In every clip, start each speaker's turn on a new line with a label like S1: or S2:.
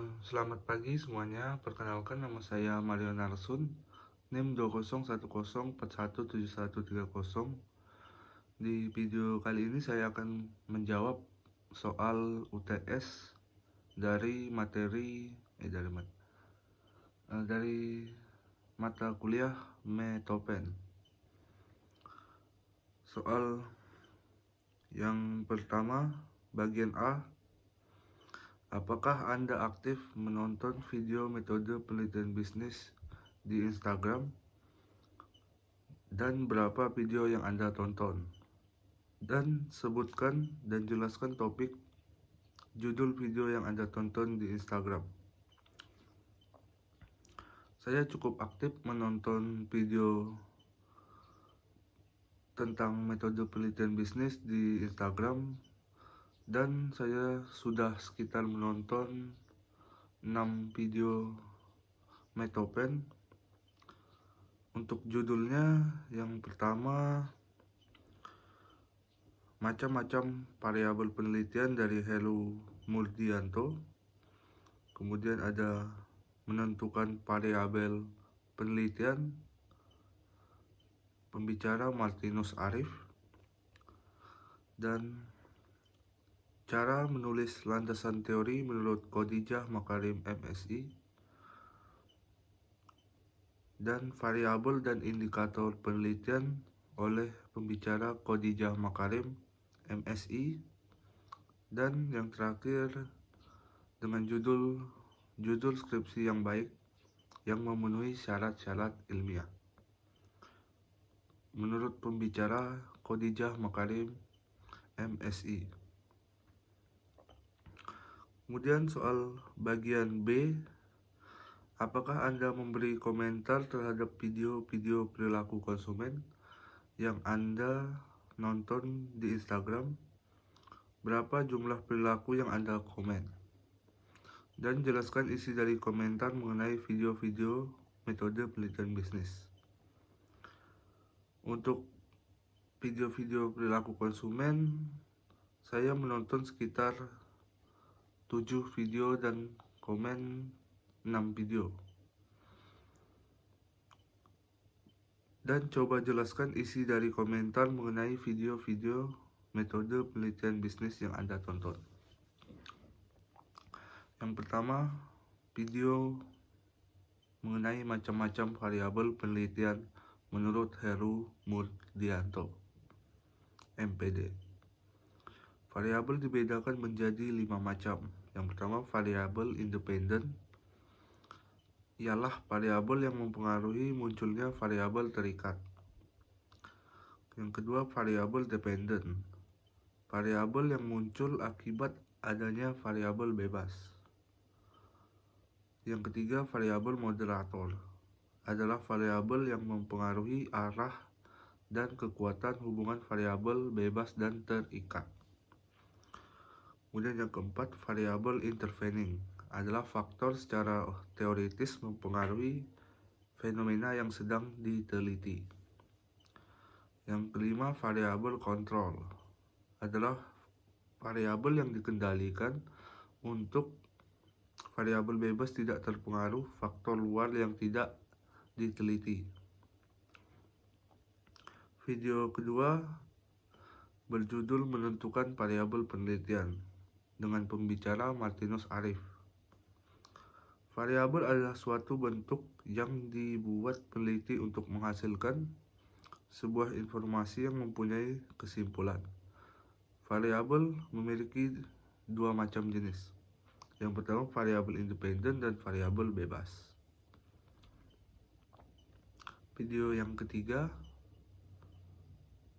S1: Selamat pagi semuanya. Perkenalkan, nama saya Mario Narsun, NIM 20110417130. Di video kali ini saya akan menjawab soal UTS dari mata kuliah Metopen. Soal yang pertama, bagian A. Apakah Anda aktif menonton video metode penelitian bisnis di Instagram? Dan berapa video yang Anda tonton? Dan sebutkan dan jelaskan topik judul video yang Anda tonton di Instagram. Saya cukup aktif menonton video tentang metode penelitian bisnis di Instagram, dan saya sudah sekitar menonton 6 video Metopen. Untuk judulnya, yang pertama, macam-macam variabel penelitian dari Heru Murdianto. Kemudian ada menentukan variabel penelitian, pembicara Martinus Arif, dan cara menulis landasan teori menurut Khadijah Makarim MSI, dan variabel dan indikator penelitian oleh pembicara Khadijah Makarim MSI, dan yang terakhir dengan judul skripsi yang baik yang memenuhi syarat-syarat ilmiah menurut pembicara Khadijah Makarim MSI. Kemudian soal bagian B, apakah Anda memberi komentar terhadap video-video perilaku konsumen yang Anda nonton di Instagram? Berapa jumlah perilaku yang Anda komen? Dan jelaskan isi dari komentar mengenai video-video metode penelitian bisnis. Untuk video-video perilaku konsumen, saya menonton sekitar 7 video dan komen 6 video. Dan coba jelaskan isi dari komentar mengenai video-video metode penelitian bisnis yang Anda tonton. Yang pertama, video mengenai macam-macam variabel penelitian menurut Heru Murdianto, MPD. Variabel dibedakan menjadi 5 macam. Yang pertama, variabel independen, ialah variabel yang mempengaruhi munculnya variabel terikat. Yang kedua, variabel dependen, variabel yang muncul akibat adanya variabel bebas. Yang ketiga, variabel moderator, adalah variabel yang mempengaruhi arah dan kekuatan hubungan variabel bebas dan terikat. Kemudian yang keempat, variabel intervening, adalah faktor secara teoritis mempengaruhi fenomena yang sedang diteliti. Yang kelima, variabel kontrol, adalah variabel yang dikendalikan untuk variabel bebas tidak terpengaruh faktor luar yang tidak diteliti. Video kedua berjudul menentukan variabel penelitian dengan pembicara Martinus Arif. Variabel adalah suatu bentuk yang dibuat peneliti untuk menghasilkan sebuah informasi yang mempunyai kesimpulan. Variabel memiliki 2 macam jenis. Yang pertama, variabel independen dan variabel bebas. Video yang ketiga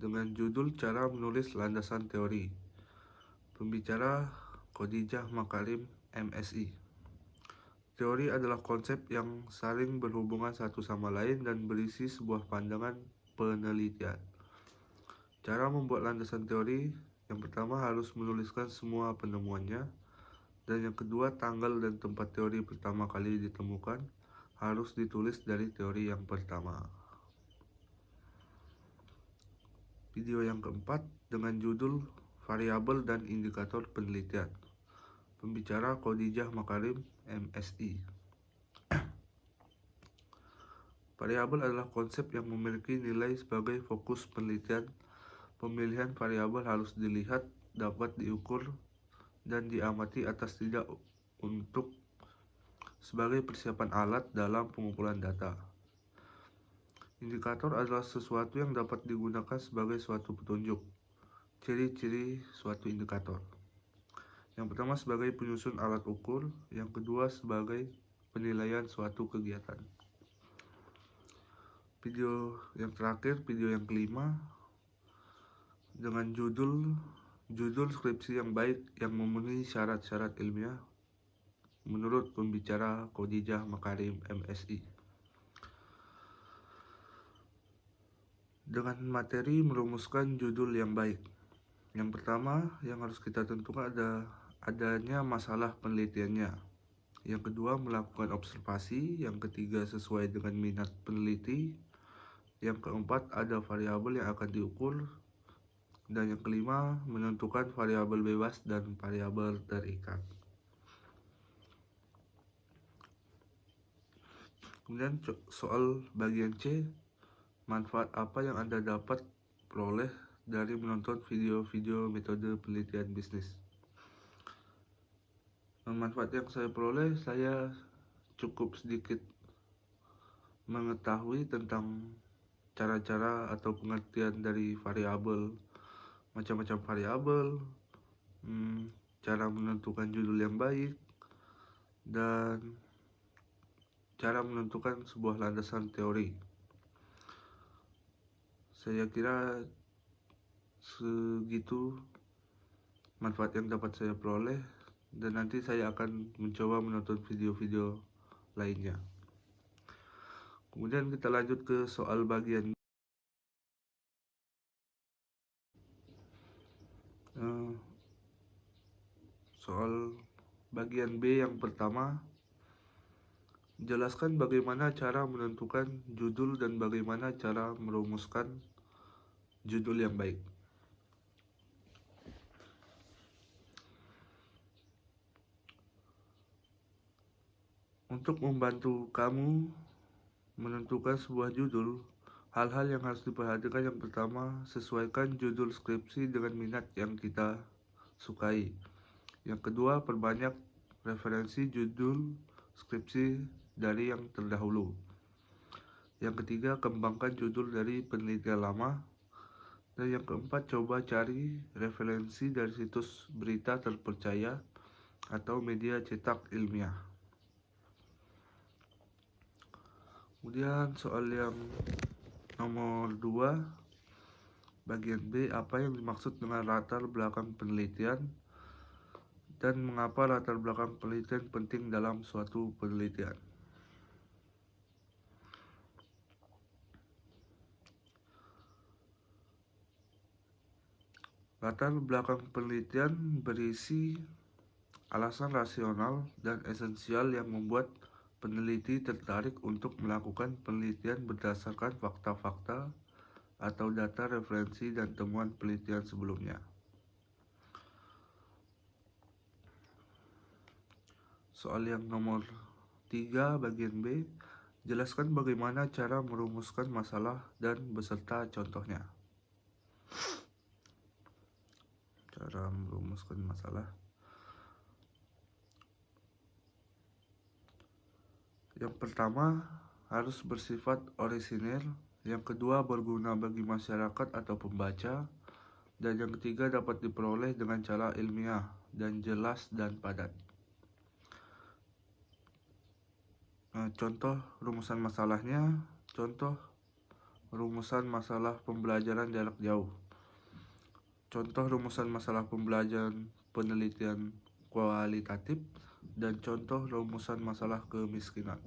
S1: dengan judul cara menulis landasan teori, pembicara Khadijah Makarim MSI. Teori adalah konsep yang saling berhubungan satu sama lain dan berisi sebuah pandangan penelitian. Cara membuat landasan teori, yang pertama harus menuliskan semua penemuannya, dan yang kedua tanggal dan tempat teori pertama kali ditemukan harus ditulis dari teori yang pertama. Video yang keempat dengan judul variabel dan indikator penelitian, Pembicara Khadijah Makarim, MSI. Variabel adalah konsep yang memiliki nilai sebagai fokus penelitian. Pemilihan variabel harus dilihat, dapat diukur, dan diamati atas tidak untuk sebagai persiapan alat dalam pengumpulan data. Indikator adalah sesuatu yang dapat digunakan sebagai suatu petunjuk. Ciri-ciri suatu indikator. Yang pertama sebagai penyusun alat ukur, yang kedua sebagai penilaian suatu kegiatan. Video yang terakhir, video yang kelima, dengan judul skripsi yang baik yang memenuhi syarat-syarat ilmiah menurut pembicara Khadijah Makarim, MSI. Dengan materi merumuskan judul yang baik. Yang pertama yang harus kita tentukan adanya masalah penelitiannya. Yang kedua melakukan observasi. Yang ketiga sesuai dengan minat peneliti. Yang keempat ada variabel yang akan diukur. Dan yang kelima menentukan variabel bebas dan variabel terikat. Kemudian soal bagian C, manfaat apa yang Anda dapat peroleh dari menonton video-video metode penelitian bisnis. Manfaat yang saya peroleh, saya cukup sedikit mengetahui tentang cara-cara atau pengertian dari variabel, macam-macam variabel, cara menentukan judul yang baik, dan cara menentukan sebuah landasan teori. Saya kira segitu manfaat yang dapat saya peroleh, dan nanti saya akan mencoba menonton video-video lainnya. Kemudian kita lanjut ke soal bagian B yang pertama. Jelaskan bagaimana cara menentukan judul dan bagaimana cara merumuskan judul yang baik. Untuk membantu kamu menentukan sebuah judul, hal-hal yang harus diperhatikan yang pertama, sesuaikan judul skripsi dengan minat yang kita sukai. Yang kedua, perbanyak referensi judul skripsi dari yang terdahulu. Yang ketiga, kembangkan judul dari penelitian lama. Dan yang keempat, coba cari referensi dari situs berita terpercaya atau media cetak ilmiah. Kemudian soal yang nomor 2, bagian B, apa yang dimaksud dengan latar belakang penelitian dan mengapa latar belakang penelitian penting dalam suatu penelitian. Latar belakang penelitian berisi alasan rasional dan esensial yang membuat peneliti tertarik untuk melakukan penelitian berdasarkan fakta-fakta atau data referensi dan temuan penelitian sebelumnya. Soal yang nomor 3 bagian B, jelaskan bagaimana cara merumuskan masalah dan beserta contohnya. Cara merumuskan masalah. Yang pertama, harus bersifat orisinil. Yang kedua, berguna bagi masyarakat atau pembaca. Dan yang ketiga, dapat diperoleh dengan cara ilmiah dan jelas dan padat. Contoh rumusan masalahnya, contoh rumusan masalah pembelajaran jarak jauh. Contoh rumusan masalah pembelajaran penelitian kualitatif, dan contoh rumusan masalah kemiskinan.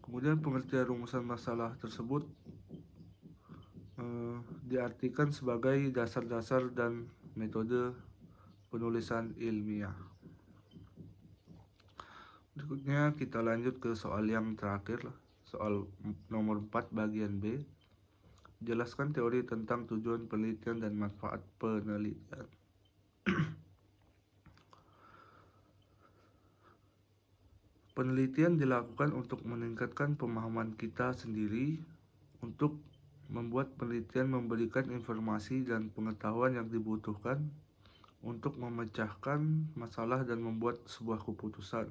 S1: Kemudian pengertian rumusan masalah tersebut diartikan sebagai dasar-dasar dan metode penulisan ilmiah. Berikutnya kita lanjut ke soal yang terakhir, soal nomor 4 bagian B. Jelaskan teori tentang tujuan penelitian dan manfaat penelitian. Penelitian dilakukan untuk meningkatkan pemahaman kita sendiri. Untuk membuat penelitian memberikan informasi dan pengetahuan yang dibutuhkan untuk memecahkan masalah dan membuat sebuah keputusan.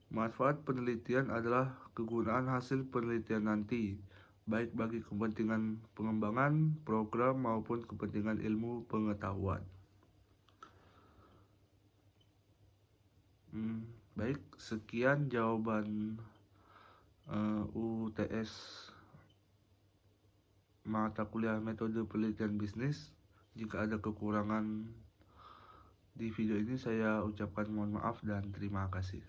S1: Manfaat penelitian adalah kegunaan hasil penelitian nanti, baik bagi kepentingan pengembangan program maupun kepentingan ilmu pengetahuan. Baik, sekian jawaban UTS mata kuliah metode penelitian bisnis. Jika ada kekurangan di video ini, saya ucapkan mohon maaf dan terima kasih.